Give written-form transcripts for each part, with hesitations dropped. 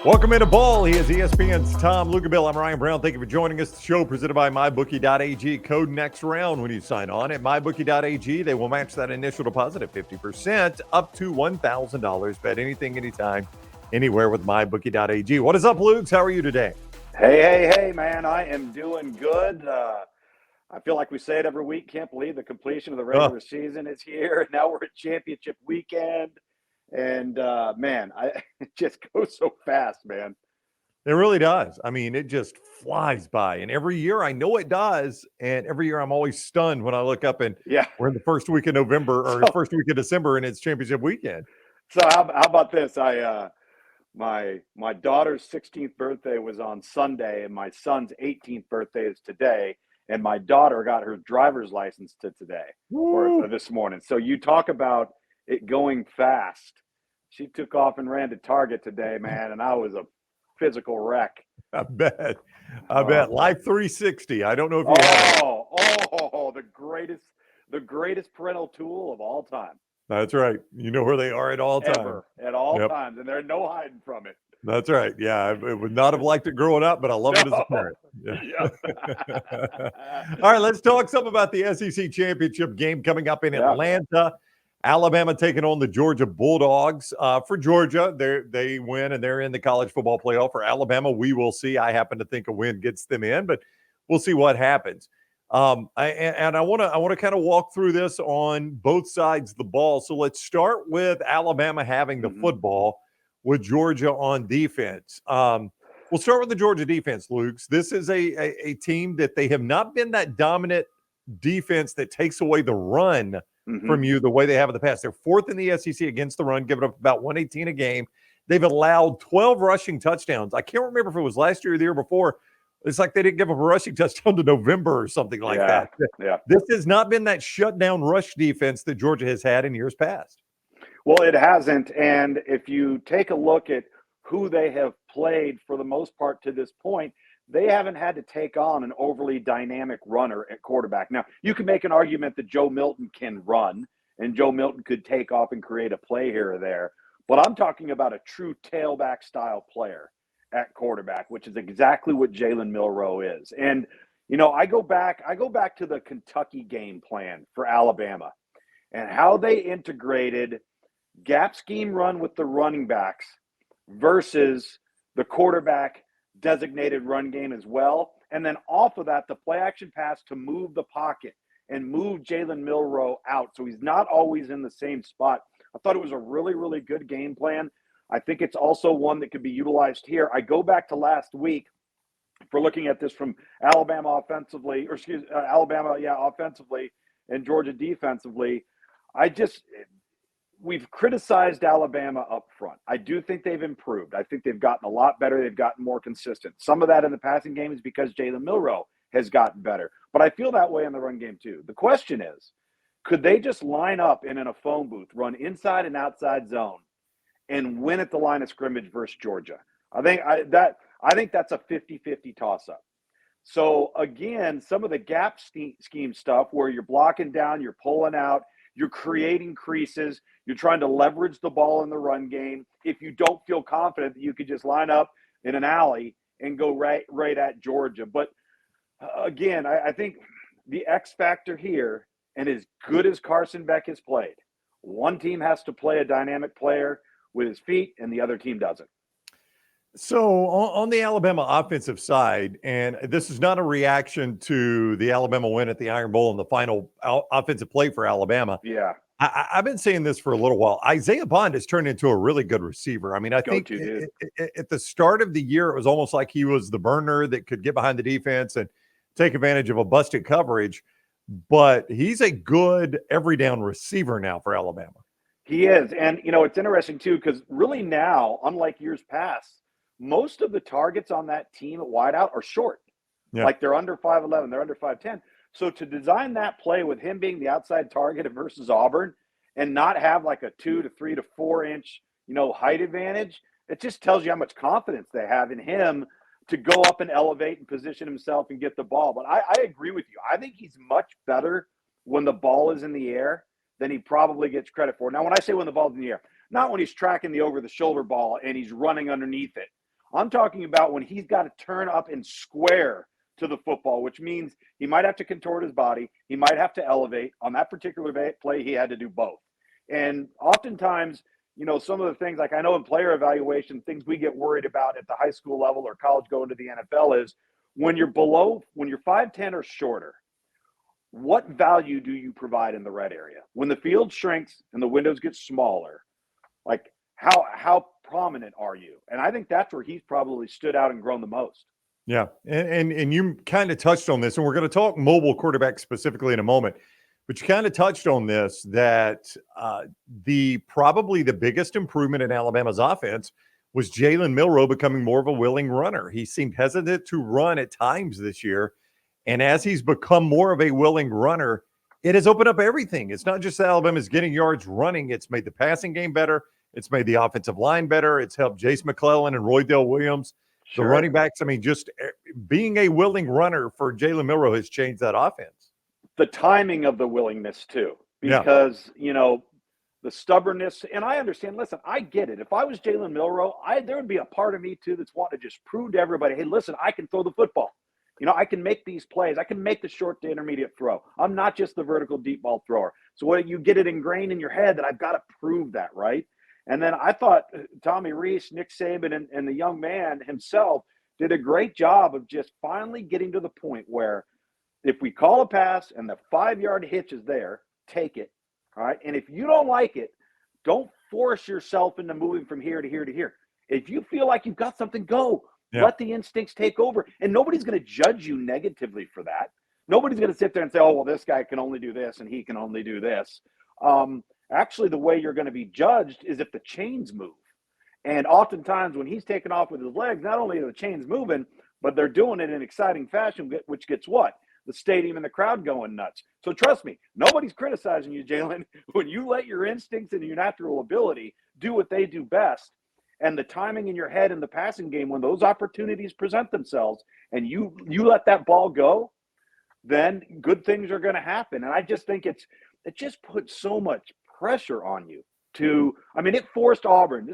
Welcome into Ball. He is ESPN's Tom Luginbill. I'm Ryan Brown. Thank you for joining us. The show presented by MyBookie.ag. Code next round when you sign on at MyBookie.ag. They will match that initial deposit at 50% up to $1,000. Bet anything, anytime, anywhere with MyBookie.ag. What is up, Luke? How are you today? Hey, man. I am doing good. I feel like we say it every week. Can't believe the completion of the regular season is here. Now we're at championship weekend. And, man, it just goes so fast, man. It really does. I mean, it just flies by. And every year I know it does. And every year I'm always stunned when I look up and we're in the first week of November or first week of December and it's championship weekend. So how about this? My daughter's 16th birthday was on Sunday and my son's 18th birthday is today. And my daughter got her driver's license today or this morning. So you talk about it going fast. She took off and ran to Target today, man, and I was a physical wreck. I bet. Life 360. I don't know if you have it. The greatest parental tool of all time. That's right. You know where they are at all times. At all times, and there's no hiding from it. That's right. Yeah, I would not have liked it growing up, but I love it as a parent. Yeah. All right, let's talk some about the SEC championship game coming up in Atlanta. Alabama taking on the Georgia Bulldogs. For Georgia, they win and they're in the college football playoff. For Alabama, we will see. I happen to think a win gets them in, but we'll see what happens. I want to kind of walk through this on both sides of the ball. So let's start with Alabama having the football with Georgia on defense. We'll start with the Georgia defense, Luke. This is a team that they have not been that dominant defense that takes away the run from you the way they have in the past. They're fourth in the SEC against the run, giving up about 118 a game. They've allowed 12 rushing touchdowns. I can't remember if it was last year or the year before. It's like they didn't give up a rushing touchdown to November or something like that. Yeah. This has not been that shutdown rush defense that Georgia has had in years past. Well, it hasn't. And if you take a look at who they have played for the most part to this point, they haven't had to take on an overly dynamic runner at quarterback. Now, you can make an argument that Joe Milton can run, and Joe Milton could take off and create a play here or there. But I'm talking about a true tailback style player at quarterback, which is exactly what Jalen Milroe is. And, you know, I go back to the Kentucky game plan for Alabama and how they integrated gap scheme run with the running backs versus the quarterback designated run game as well. And then off of that, the play action pass to move the pocket and move Jalen Milroe out. So he's not always in the same spot. I thought it was a really, really good game plan. I think it's also one that could be utilized here. I go back to last week for looking at this from Alabama offensively and Georgia defensively. We've criticized Alabama up front. I do think they've improved. I think they've gotten a lot better. They've gotten more consistent. Some of that in the passing game is because Jalen Milroe has gotten better. But I feel that way in the run game too. The question is, could they just line up in a phone booth, run inside and outside zone, and win at the line of scrimmage versus Georgia? I think that's a 50-50 toss-up. So, again, some of the gap scheme stuff where you're blocking down, you're pulling out, you're creating creases, you're trying to leverage the ball in the run game. If you don't feel confident that you could just line up in an alley and go right at Georgia. But, again, I think the X factor here, and as good as Carson Beck has played, one team has to play a dynamic player with his feet and the other team doesn't. So on the Alabama offensive side, and this is not a reaction to the Alabama win at the Iron Bowl and the final offensive play for Alabama. Yeah. I've been saying this for a little while. Isaiah Bond has turned into a really good receiver. I mean, I think at the start of the year, it was almost like he was the burner that could get behind the defense and take advantage of a busted coverage. But he's a good every down receiver now for Alabama. He is. And, you know, it's interesting, too, because really now, unlike years past, most of the targets on that team at wideout are short. Yeah. Like they're under 5'11", they're under 5'10". So to design that play with him being the outside target versus Auburn and not have like a 2 to 3 to 4 inch, height advantage, it just tells you how much confidence they have in him to go up and elevate and position himself and get the ball. But I agree with you. I think he's much better when the ball is in the air than he probably gets credit for. Now, when I say when the ball's in the air, not when he's tracking the over-the-shoulder ball and he's running underneath it. I'm talking about when he's got to turn up and square to the football, which means he might have to contort his body. He might have to elevate. On that particular play, he had to do both. And oftentimes, some of the things, like I know in player evaluation, things we get worried about at the high school level or college going to the NFL is when you're 5'10" or shorter, what value do you provide in the red area? When the field shrinks and the windows get smaller, like how prominent are you? And I think that's where he's probably stood out and grown the most. Yeah, and you kind of touched on this, and we're going to talk mobile quarterback specifically in a moment. But you kind of touched on this, that probably the biggest improvement in Alabama's offense was Jalen Milroe becoming more of a willing runner. He seemed hesitant to run at times this year, and as he's become more of a willing runner, it has opened up everything. It's not just that Alabama's getting yards running; it's made the passing game better. It's made the offensive line better. It's helped Jace McClellan and Roydell Williams. Sure. The running backs, I mean, just being a willing runner for Jalen Milroe has changed that offense. The timing of the willingness, too, because, the stubbornness. And I understand, listen, I get it. If I was Jalen Milroe, there would be a part of me, too, that's wanting to just prove to everybody, hey, listen, I can throw the football. I can make these plays. I can make the short to intermediate throw. I'm not just the vertical deep ball thrower. So what you get it ingrained in your head that I've got to prove that, right? And then I thought Tommy Rees, Nick Saban, and the young man himself did a great job of just finally getting to the point where if we call a pass and the 5-yard hitch is there, take it. All right. And if you don't like it, don't force yourself into moving from here to here to here. If you feel like you've got something, go. Yeah. Let the instincts take over. And nobody's going to judge you negatively for that. Nobody's going to sit there and say, oh, well, this guy can only do this and he can only do this. Actually, the way you're going to be judged is if the chains move. And oftentimes when he's taking off with his legs, not only are the chains moving, but they're doing it in exciting fashion, which gets what? The stadium and the crowd going nuts. So trust me, nobody's criticizing you, Jalen. When you let your instincts and your natural ability do what they do best, and the timing in your head in the passing game, when those opportunities present themselves and you let that ball go, then good things are going to happen. And I just think it just puts so much pressure on you it forced Auburn.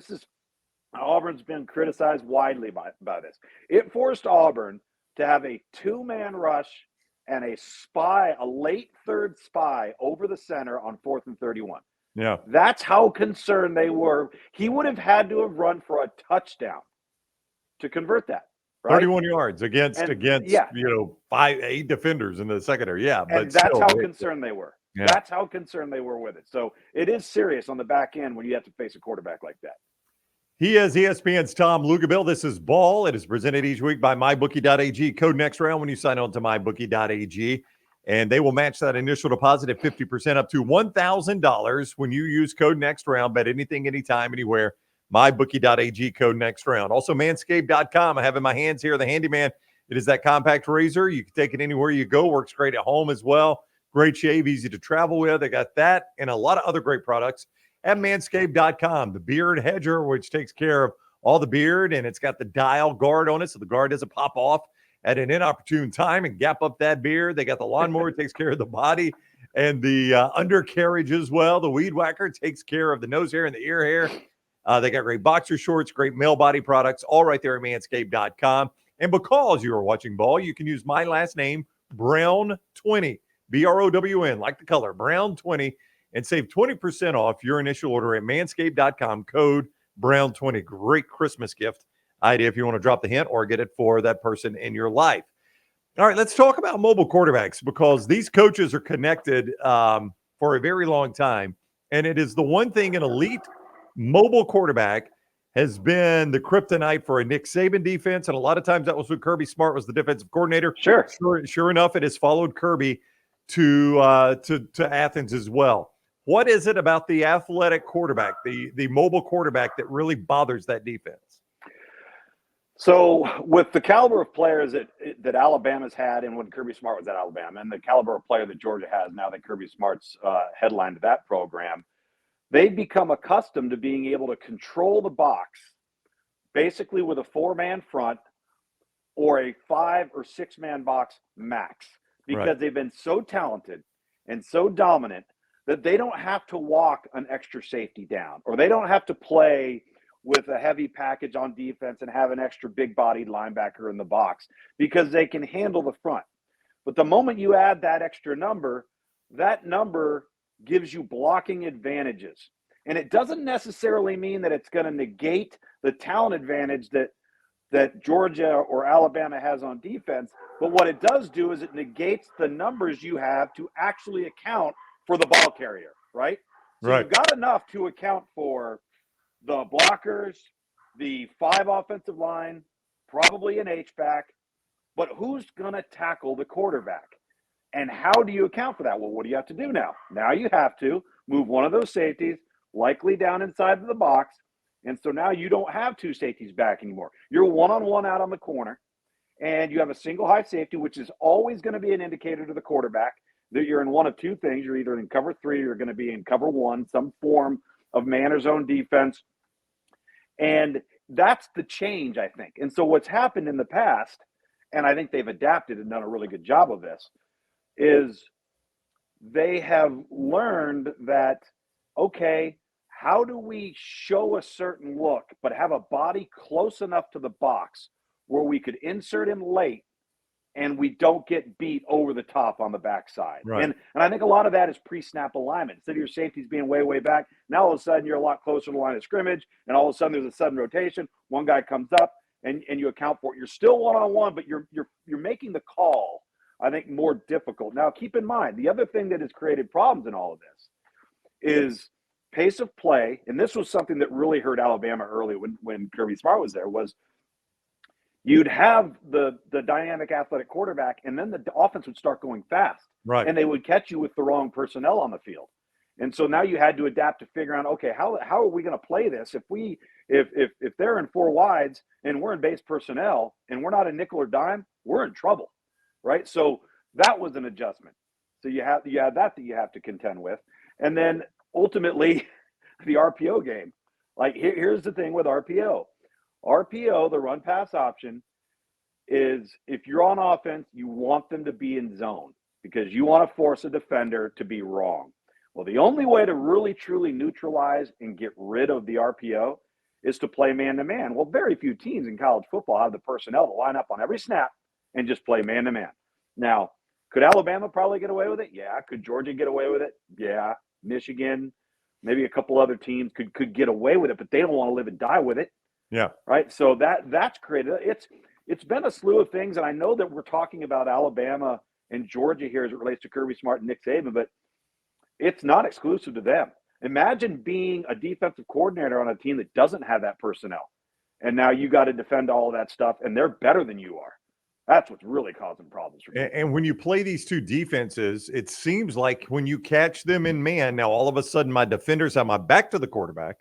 Auburn's been criticized widely by this. It forced Auburn to have a 2-man rush and a late third spy over the center on 4th and 31. Yeah. That's how concerned they were. He would have had to have run for a touchdown to convert that. Right? 31 yards against 8 defenders in the secondary. Yeah. But that's how concerned they were. Yeah. That's how concerned they were with it. So it is serious on the back end when you have to face a quarterback like that. He is ESPN's Tom Luginbill. This is Ball. It is presented each week by MyBookie.ag. Code next round when you sign on to MyBookie.ag. And they will match that initial deposit at 50% up to $1,000 when you use code next round. Bet anything, anytime, anywhere. MyBookie.ag, code next round. Also, Manscaped.com. I have in my hands here the Handyman. It is that compact razor. You can take it anywhere you go. Works great at home as well. Great shave, easy to travel with. They got that and a lot of other great products at Manscaped.com. The Beard Hedger, which takes care of all the beard, and it's got the dial guard on it, so the guard doesn't pop off at an inopportune time and gap up that beard. They got the lawnmower, takes care of the body and the undercarriage as well. The Weed Whacker takes care of the nose hair and the ear hair. They got great boxer shorts, great male body products, all right there at Manscaped.com. And because you are watching Ball, you can use my last name, Brown20, BROWN, like the color, Brown20, and save 20% off your initial order at Manscaped.com, code Brown20. Great Christmas gift idea if you want to drop the hint or get it for that person in your life. All right, let's talk about mobile quarterbacks because these coaches are connected for a very long time. And it is the one thing an elite mobile quarterback has been the kryptonite for a Nick Saban defense. And a lot of times that was when Kirby Smart was the defensive coordinator. Sure enough, it has followed Kirby to Athens as well. What is it about the athletic quarterback, the mobile quarterback that really bothers that defense? So with the caliber of players that Alabama's had and when Kirby Smart was at Alabama and the caliber of player that Georgia has now that Kirby Smart's headlined that program, they've become accustomed to being able to control the box basically with a 4-man front or a 5 or 6-man box max because they've been so talented and so dominant that they don't have to walk an extra safety down or they don't have to play with a heavy package on defense and have an extra big-bodied linebacker in the box because they can handle the front. But the moment you add that extra number, that number gives you blocking advantages. And it doesn't necessarily mean that it's going to negate the talent advantage that Georgia or Alabama has on defense. But what it does do is it negates the numbers you have to actually account for the ball carrier, right? So you've got enough to account for the blockers, the 5 offensive line, probably an H-back, but who's going to tackle the quarterback? And how do you account for that? Well, what do you have to do now? Now you have to move one of those safeties, likely down inside of the box. And so now you don't have 2 safeties back anymore. You're one-on-one out on the corner, and you have a single high safety, which is always going to be an indicator to the quarterback that you're in one of 2 things. You're either in cover 3 or you're going to be in cover 1, some form of man or zone defense. And that's the change, I think. And so what's happened in the past, and I think they've adapted and done a really good job of this, is they have learned that, okay, how do we show a certain look but have a body close enough to the box where we could insert him late and we don't get beat over the top on the backside? Right. And I think a lot of that is pre-snap alignment. Instead of your safeties being way, way back, now all of a sudden you're a lot closer to the line of scrimmage, and all of a sudden there's a sudden rotation. One guy comes up, and you account for it. You're still one-on-one, but you're making the call, I think, more difficult. Now, keep in mind, the other thing that has created problems in all of this is pace of play, and this was something that really hurt Alabama early when Kirby Smart was there, was you'd have the dynamic athletic quarterback, and then the offense would start going fast. Right. And they would catch you with the wrong personnel on the field. And so now you had to adapt to figure out, okay, how are we going to play this? If they're in 4 wides and we're in base personnel and we're not a nickel or dime, we're in trouble, right? So that was an adjustment. So you have that you have to contend with. And then ultimately the RPO game. Like here's the thing with RPO. RPO, the run pass option, is if you're on offense, you want them to be in zone because you want to force a defender to be wrong. Well, the only way to really truly neutralize and get rid of the RPO is to play man-to-man. Well, very few teams in college football have the personnel to line up on every snap and just play man-to-man. Now, could Alabama probably get away with it? Yeah. Could Georgia get away with it? Yeah. Michigan, maybe a couple other teams could get away with it, but they don't want to live and die with it. Yeah. Right. So that's created. It's been a slew of things, and I know that we're talking about Alabama and Georgia here as it relates to Kirby Smart and Nick Saban, but it's not exclusive to them. Imagine being a defensive coordinator on a team that doesn't have that personnel, and now you got to defend all of that stuff, and they're better than you are. That's what's really causing problems for me. And when you play these 2 defenses, it seems like when you catch them in man, now all of a sudden my defenders have my back to the quarterback.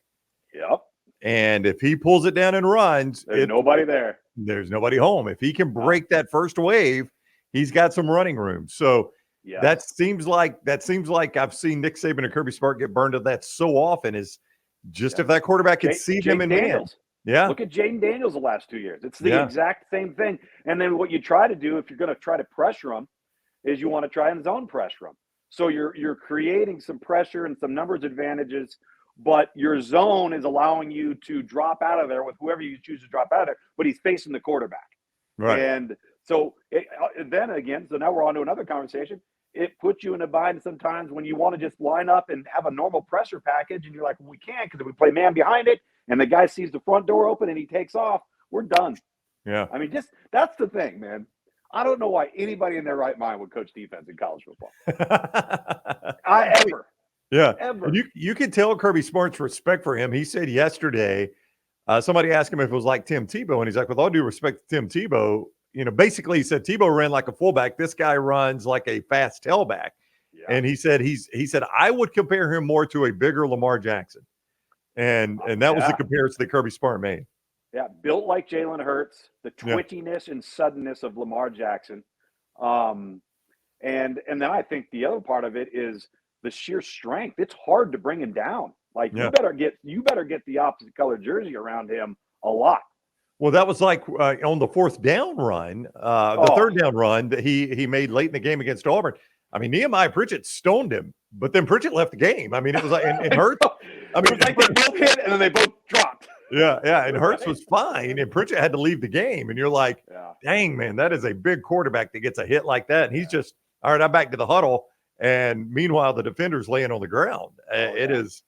Yep. And if he pulls it down and runs, there's nobody there. There's nobody home. If he can break that first wave, he's got some running room. So yes. that seems like I've seen Nick Saban and Kirby Smart get burned at that so often is just if that quarterback can see them in man. Yeah. Look at Jaden Daniels the last 2 years. It's the exact same thing. And then what you try to do if you're going to try to pressure them is you want to try and zone pressure them. So you're creating some pressure and some numbers advantages, but your zone is allowing you to drop out of there with whoever you choose to drop out of there, but he's facing the quarterback. Right. And so then again, so now we're on to another conversation. It puts you in a bind sometimes when you want to just line up and have a normal pressure package, and you're like, well, we can't because if we play man behind it and the guy sees the front door open and he takes off, we're done. Yeah. I mean, that's the thing, man. I don't know why anybody in their right mind would coach defense in college football. Ever. Yeah. Ever. And you can tell Kirby Smart's respect for him. He said yesterday, somebody asked him if it was like Tim Tebow, and he's like, with all due respect to Tim Tebow, basically he said Tebow ran like a fullback. This guy runs like a fast tailback. Yeah. And he said I would compare him more to a bigger Lamar Jackson. And that was the comparison that Kirby Smart made. Yeah, built like Jalen Hurts, the twitchiness and suddenness of Lamar Jackson. And then I think the other part of it is the sheer strength. It's hard to bring him down. Like you better get the opposite color jersey around him a lot. Well, that was like on the 4th down run, the 3rd down run that he made late in the game against Auburn. I mean, Nehemiah Pritchett stoned him, but then Pritchett left the game. I mean, it was like it hurt. I mean, it was like they both hit and then they both dropped. Yeah. And Hurts was fine, and Pritchett had to leave the game. And you're like, dang, man, that is a big quarterback that gets a hit like that. And he's just, all right, I'm back to the huddle. And meanwhile, the defender's laying on the ground. It is,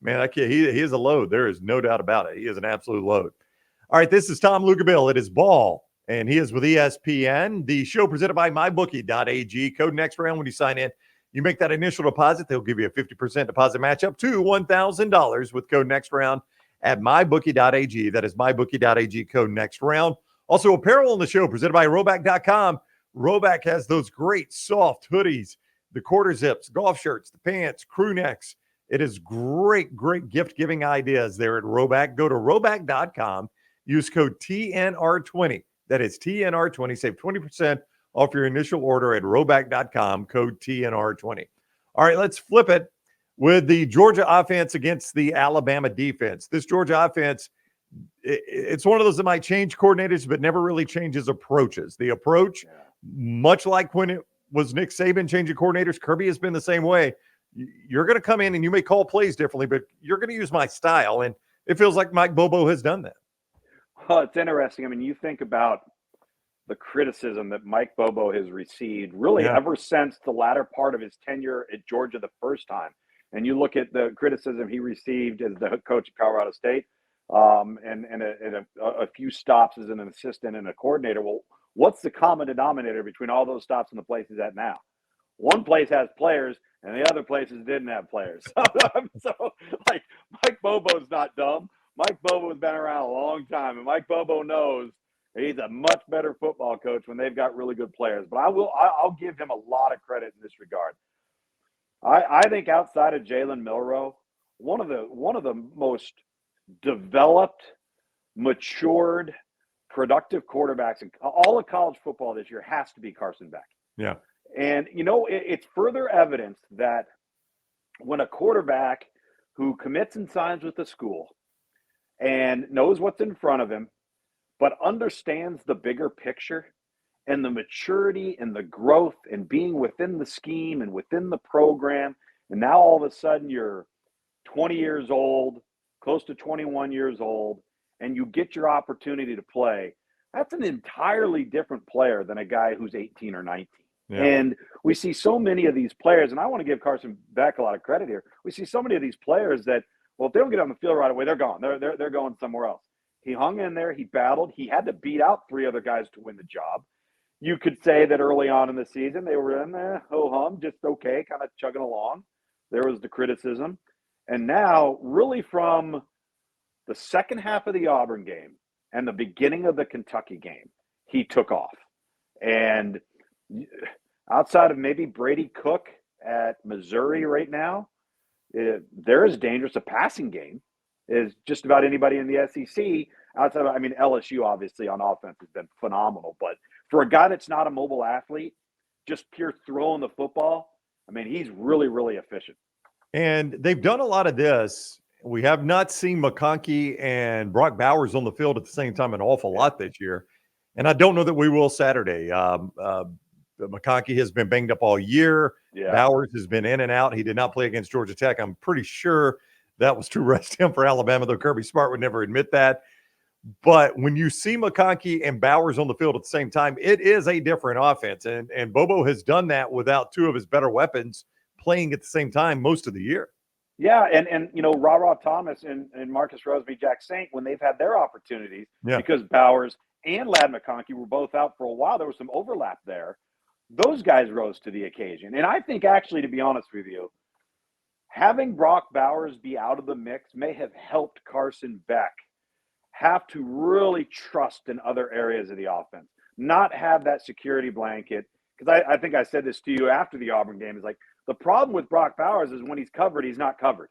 man, that kid, he is a load. There is no doubt about it. He is an absolute load. All right, this is Tom Luginbill. It is ball, and he is with ESPN. The show presented by MyBookie.ag. Code next round when you sign in. You make that initial deposit, they'll give you a 50% deposit match up to $1,000 with code next round at MyBookie.ag. That is MyBookie.ag, code next round. Also, apparel on the show presented by Roback.com. Roback has those great soft hoodies, the quarter zips, golf shirts, the pants, crew necks. It is great gift giving ideas there at Roback. Go to Roback.com. Use code TNR20. That is TNR20. Save 20% off your initial order at Roback.com, code TNR20. All right, let's flip it with the Georgia offense against the Alabama defense. This Georgia offense, it's one of those that might change coordinators, but never really changes approaches. The approach, much like when it was Nick Saban changing coordinators, Kirby has been the same way. You're going to come in and you may call plays differently, but you're going to use my style. And it feels like Mike Bobo has done that. Well, it's interesting. I mean, you think about the criticism that Mike Bobo has received really ever since the latter part of his tenure at Georgia the first time. And you look at the criticism he received as the head coach at Colorado State and a few stops as an assistant and a coordinator. Well, what's the common denominator between all those stops and the place he's at now? One place has players and the other places didn't have players. So, like, Mike Bobo's not dumb. Mike Bobo's been around a long time, and Mike Bobo knows he's a much better football coach when they've got really good players. But I'll give him a lot of credit in this regard. I think outside of Jalen Milroe, one of the most developed, matured, productive quarterbacks in all of college football this year has to be Carson Beck. Yeah. And, it's further evidence that when a quarterback who commits and signs with the school and knows what's in front of him, but understands the bigger picture and the maturity and the growth and being within the scheme and within the program, and now all of a sudden you're 20 years old, close to 21 years old, and you get your opportunity to play, that's an entirely different player than a guy who's 18 or 19. Yeah. And we see so many of these players, and I want to give Carson Beck a lot of credit here. We see so many of these players that, well, if they don't get on the field right away, they're gone. They're going somewhere else. He hung in there. He battled. He had to beat out 3 other guys to win the job. You could say that early on in the season, they were in there, ho-hum, just okay, kind of chugging along. There was the criticism. And now, really from the second half of the Auburn game and the beginning of the Kentucky game, he took off. And outside of maybe Brady Cook at Missouri right now, they're as dangerous a passing game as just about anybody in the SEC. Outside of, LSU obviously on offense has been phenomenal. But for a guy that's not a mobile athlete, just pure throwing the football, he's really, really efficient. And they've done a lot of this. We have not seen McConkey and Brock Bowers on the field at the same time an awful lot this year. And I don't know that we will Saturday. McConkey has been banged up all year. Yeah. Bowers has been in and out. He did not play against Georgia Tech. I'm pretty sure that was to rest him for Alabama, though Kirby Smart would never admit that. But when you see McConkey and Bowers on the field at the same time, it is a different offense. And Bobo has done that without 2 of his better weapons playing at the same time most of the year. Yeah, and Ra Thomas and Marcus Roseby, Jack Saint, when they've had their opportunities, because Bowers and Ladd McConkey were both out for a while, there was some overlap there. Those guys rose to the occasion. And I think, actually, to be honest with you, having Brock Bowers be out of the mix may have helped Carson Beck have to really trust in other areas of the offense, not have that security blanket. Because I think I said this to you after the Auburn game, is like, the problem with Brock Bowers is when he's covered, he's not covered.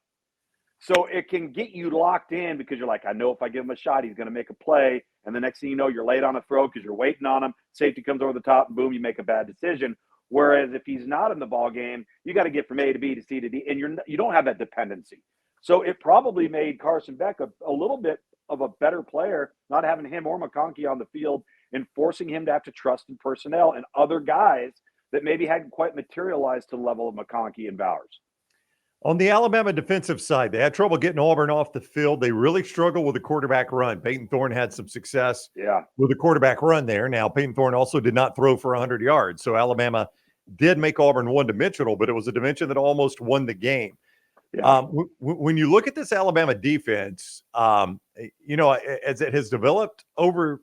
So it can get you locked in because you're like, I know if I give him a shot, he's going to make a play. And the next thing you know, you're late on a throw because you're waiting on him. Safety comes over the top and boom, you make a bad decision. Whereas if he's not in the ball game, you got to get from A to B to C to D, and you don't have that dependency. So it probably made Carson Beck a little bit of a better player, not having him or McConkey on the field and forcing him to have to trust in personnel and other guys that maybe hadn't quite materialized to the level of McConkey and Bowers. On the Alabama defensive side, they had trouble getting Auburn off the field. They really struggled with the quarterback run. Peyton Thorne had some success with the quarterback run there. Now, Peyton Thorne also did not throw for 100 yards. So Alabama did make Auburn one-dimensional, but it was a dimension that almost won the game. Yeah. When you look at this Alabama defense, as it has developed over,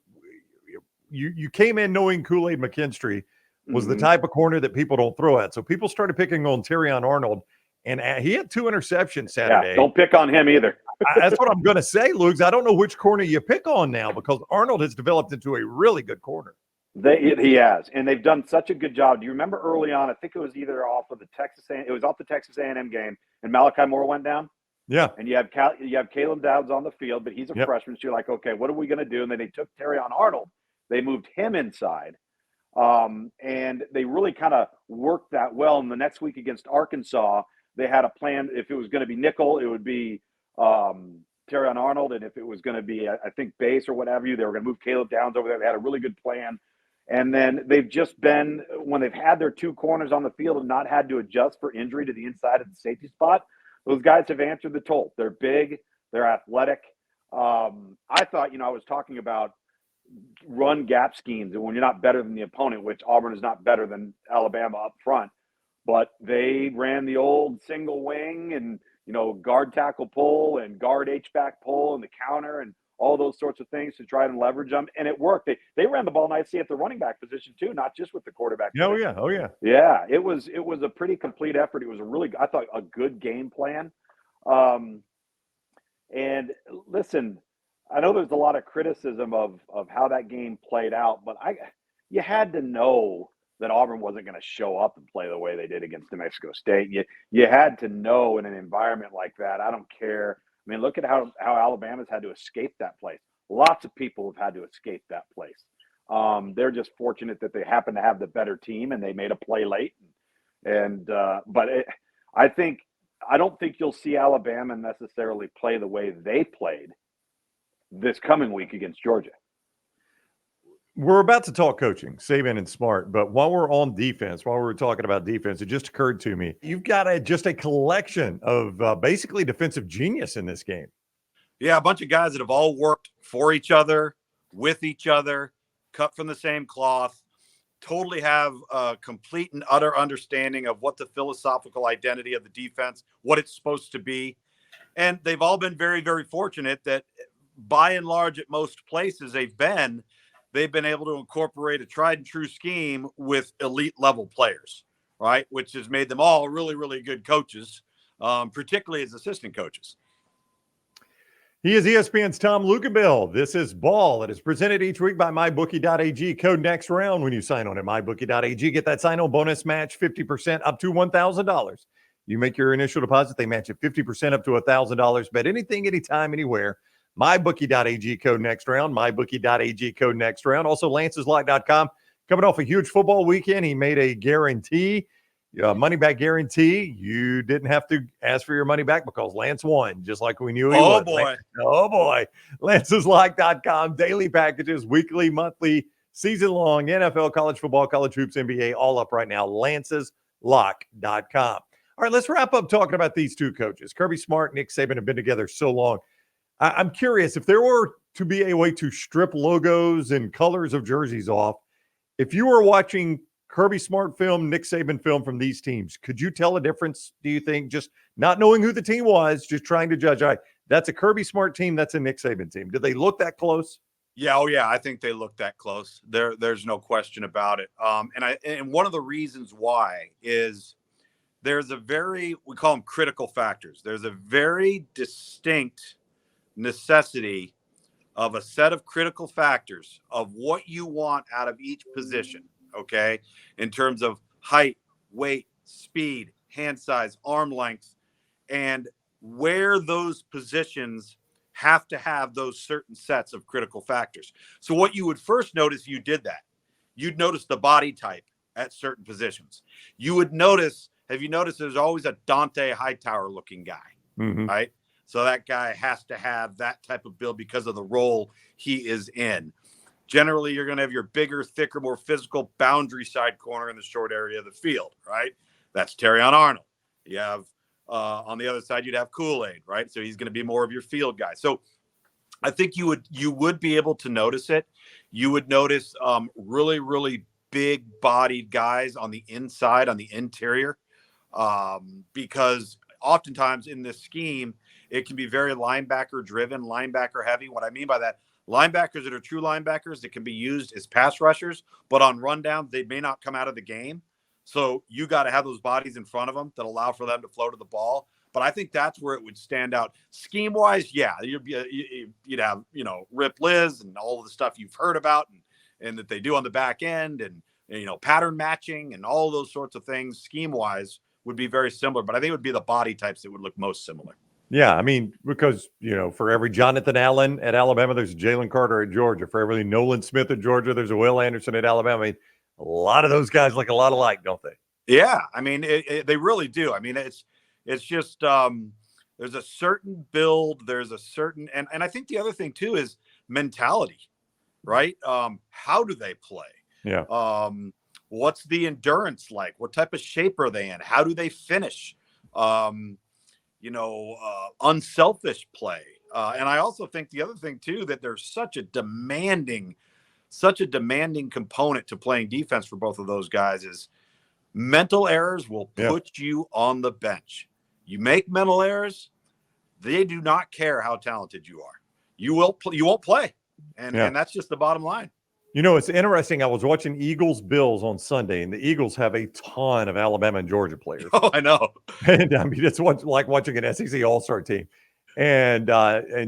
you came in knowing Kool-Aid McKinstry was the type of corner that people don't throw at. So people started picking on Terrion Arnold, and he had 2 interceptions Saturday. Yeah, don't pick on him either. That's what I'm going to say, Lugs. I don't know which corner you pick on now because Arnold has developed into a really good corner. He has, and they've done such a good job. Do you remember early on? I think it was either off the Texas A&M game, and Malachi Moore went down. Yeah, and you have Caleb Dowds on the field, but he's a freshman. So you're like, okay, what are we going to do? And then they took Terrion Arnold. They moved him inside, and they really kind of worked that well. And the next week against Arkansas, they had a plan. If it was going to be nickel, it would be Terrion Arnold, and if it was going to be, I think, base or whatever, they were going to move Caleb Downs over there. They had a really good plan. And then they've just been, when they've had their 2 corners on the field and not had to adjust for injury to the inside of the safety spot, those guys have answered the toll. They're big. They're athletic. I thought, I was talking about run gap schemes and when you're not better than the opponent, which Auburn is not better than Alabama up front, but they ran the old single wing and, guard tackle pull and guard H-back pull and the counter and all those sorts of things to try and leverage them. And it worked. They ran the ball nicely at the running back position too, not just with the quarterback. Oh yeah. Yeah. It was a pretty complete effort. It was I thought a good game plan. And listen, I know there's a lot of criticism of how that game played out, but you had to know that Auburn wasn't going to show up and play the way they did against New Mexico State. You had to know in an environment like that. I don't care. I mean, look at how Alabama's had to escape that place. Lots of people have had to escape that place. They're just fortunate that they happen to have the better team and they made a play late. But I don't think you'll see Alabama necessarily play the way they played this coming week against Georgia. We're about to talk coaching, Saban and Smart, but while we're on defense, while we're talking about defense, it just occurred to me, you've got just a collection of basically defensive genius in this game. Yeah, a bunch of guys that have all worked for each other, with each other, cut from the same cloth, totally have a complete and utter understanding of what the philosophical identity of the defense, what it's supposed to be. And they've all been very, very fortunate that by and large at most places they've been able to incorporate a tried and true scheme with elite level players, right? Which has made them all really, really good coaches, particularly as assistant coaches. He is ESPN's Tom Luginbill. This is Ball. It is presented each week by MyBookie.ag. Code next round when you sign on at MyBookie.ag. Get that sign-on bonus match 50% up to $1,000. You make your initial deposit, they match it 50% up to $1,000. Bet anything, anytime, anywhere. MyBookie.ag, code next round. MyBookie.ag, code next round. Also, Lance'sLock.com. Coming off a huge football weekend, he made a guarantee, money back guarantee. You didn't have to ask for your money back because Lance won, just like we knew he would. Oh, boy. Lance'sLock.com. Daily packages, weekly, monthly, season-long, NFL, college football, college hoops, NBA, all up right now. Lance'sLock.com. All right, let's wrap up talking about these 2 coaches. Kirby Smart and Nick Saban have been together so long. I'm curious, if there were to be a way to strip logos and colors of jerseys off, if you were watching Kirby Smart film, Nick Saban film from these teams, could you tell a difference, do you think, just not knowing who the team was, just trying to judge, all right, that's a Kirby Smart team, that's a Nick Saban team? Did they look that close? Yeah, I think they look that close. There's no question about it. And one of the reasons why is there's we call them critical factors. There's a very distinct necessity of a set of critical factors of what you want out of each position, okay, in terms of height, weight, speed, hand size, arm length, and where those positions have to have those certain sets of critical factors. So what you would first notice, you did that, you'd notice the body type at certain positions. You would notice, have you noticed there's always a Dante Hightower looking guy, right? So that guy has to have that type of build because of the role he is in. Generally, you're going to have your bigger, thicker, more physical boundary side corner in the short area of the field, right? That's Terrion Arnold. You have On the other side, you'd have Kool-Aid, right? So he's going to be more of your field guy. So I think you would be able to notice it. You would notice really, really big-bodied guys on the inside, on the interior, because oftentimes in this scheme, it can be very linebacker-driven, linebacker-heavy. What I mean by that, linebackers that are true linebackers that can be used as pass rushers, but on rundown, they may not come out of the game. So you got to have those bodies in front of them that allow for them to flow to the ball. But I think that's where it would stand out. Scheme-wise, yeah, you'd have, Rip Liz and all of the stuff you've heard about and that they do on the back end and pattern matching and all those sorts of things, scheme-wise, would be very similar. But I think it would be the body types that would look most similar. Yeah, I mean, because, for every Jonathan Allen at Alabama, there's a Jalen Carter at Georgia. For every Nolan Smith at Georgia, there's a Will Anderson at Alabama. I mean, a lot of those guys look a lot alike, don't they? Yeah, I mean, they really do. I mean, it's just there's a certain build, there's a certain, and I think the other thing too is mentality, right? How do they play? Yeah. What's the endurance like? What type of shape are they in? How do they finish? Unselfish play. And I also think the other thing too, that there's such a demanding component to playing defense for both of those guys is mental errors will put you on the bench. You make mental errors, they do not care how talented you are. You won't play. And that's just the bottom line. It's interesting. I was watching Eagles-Bills on Sunday, and the Eagles have a ton of Alabama and Georgia players. Oh, I know. And I mean, it's like watching an SEC All-Star team. And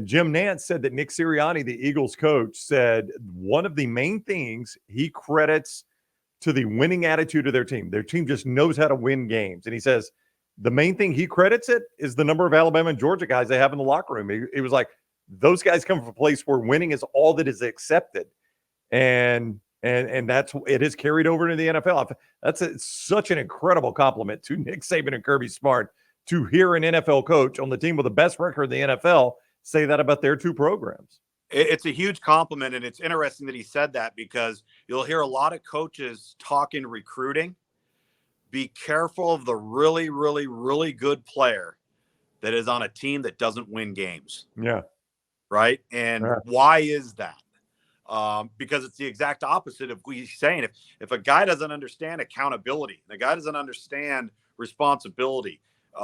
Jim Nantz said that Nick Sirianni, the Eagles coach, said one of the main things he credits to the winning attitude of their team. Their team just knows how to win games. And he says the main thing he credits it is the number of Alabama and Georgia guys they have in the locker room. It was like those guys come from a place where winning is all that is accepted. And it has carried over into the NFL. That's such an incredible compliment to Nick Saban and Kirby Smart to hear an NFL coach on the team with the best record in the NFL say that about their two programs. It's a huge compliment, and it's interesting that he said that because you'll hear a lot of coaches talking recruiting. Be careful of the really, really, really good player that is on a team that doesn't win games. Yeah. Right? And why is that? Because it's the exact opposite of what he's saying. If a guy doesn't understand accountability, the guy doesn't understand responsibility,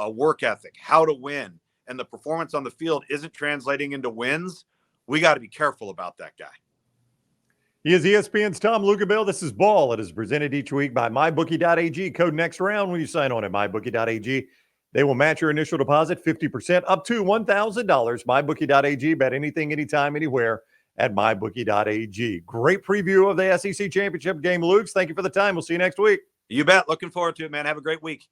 work ethic, how to win, and the performance on the field isn't translating into wins, we got to be careful about that guy. He is ESPN's Tom Luginbill. This is Ball. It is presented each week by MyBookie.ag. Code next round when you sign on at MyBookie.ag. They will match your initial deposit 50% up to $1,000. MyBookie.ag. Bet anything, anytime, anywhere at MyBookie.ag. Great preview of the SEC Championship game, Luke. Thank you for the time. We'll see you next week. You bet. Looking forward to it, man. Have a great week.